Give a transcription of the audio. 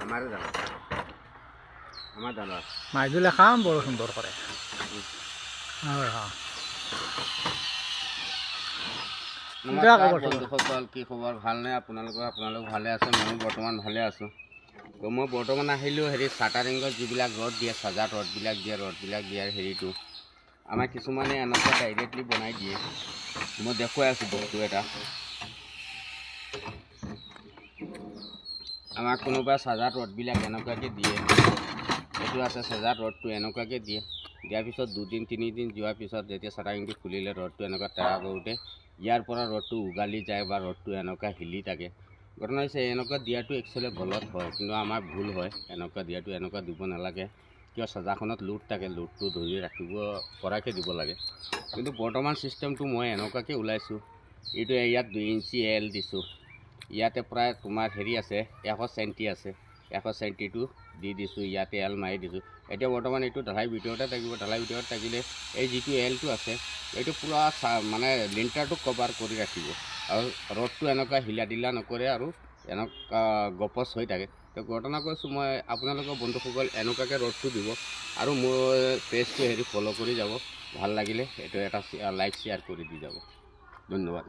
আমাৰো ডাঙৰ আমাৰ ডাঙৰ মাছ দিলে খাম বৰ সুন্দৰ কৰে নমস্কাৰ বন্ধুসকল, কি খবৰ? ভালনে আপোনালোক ভালে আছে? ময়ো বৰ্তমান ভালে আছোঁ। তো মই বৰ্তমান আহিলোঁ চাটাৰিঙত যিবিলাক ৰড দিয়ে, চাজা ৰডবিলাক দিয়াৰ হেৰিটো আমাৰ কিছুমানে এনেকুৱা ডাইৰেক্টলি বনাই দিয়ে। মই দেখুৱাই আছোঁ বস্তু এটা। আমাক কোনোবা চাজা ৰডবিলাক এনেকুৱাকৈ দিয়ে। এইটো আছে চাজা ৰডটো এনেকুৱাকৈ দিয়াৰ পিছত 2 দিন 3 দিন যোৱাৰ পিছত যেতিয়া চাটাৰিংটো খুলিলে ৰডটো এনেকুৱা টেৰা কৰোঁতে ইয়াৰ পৰা ৰডটো উগালি যায় বা ৰডটো এনেকুৱা হিলি থাকে। ঘটনা হৈছে এনেকুৱা দিয়াটো একচুৱেলি গলত হয়, কিন্তু আমাৰ ভুল হয়। এনেকুৱা দিয়াটো এনেকুৱা দিব নালাগে, কিয় চাজাখনত লোড থাকে, লোডটো ধৰি ৰাখিব পৰাকৈ দিব লাগে। কিন্তু বৰ্তমান চিষ্টেমটো মই এনেকুৱাকৈ ওলাইছোঁ। এইটো ইয়াত 2 ইঞ্চি এল দিছোঁ, ইয়াতে প্ৰায় তোমাৰ আছে 100 চেণ্টি আছে, 100 চেণ্টিটো দি দিছোঁ, ইয়াতে এল মাৰি দিছোঁ। এতিয়া বৰ্তমান এইটো ঢালাই ভিতৰতে থাকিব। ঢালাই ভিতৰত থাকিলে এই যিটো এলটো আছে এইটো পূৰা মানে লিণ্টাৰটো কভাৰ কৰি ৰাখিব আৰু ৰডটো এনেকুৱা হিলা দিলা নকৰে আৰু এনেকুৱা গপচ হৈ থাকে। তো ঘটনা কৈছোঁ মই আপোনালোকৰ বন্ধুসকল, এনেকুৱাকৈ ৰডটো দিব আৰু মোৰ পেজটো ফ'ল' কৰি যাব। ভাল লাগিলে এইটো এটা লাইক শ্বেয়াৰ কৰি দি যাব। ধন্যবাদ।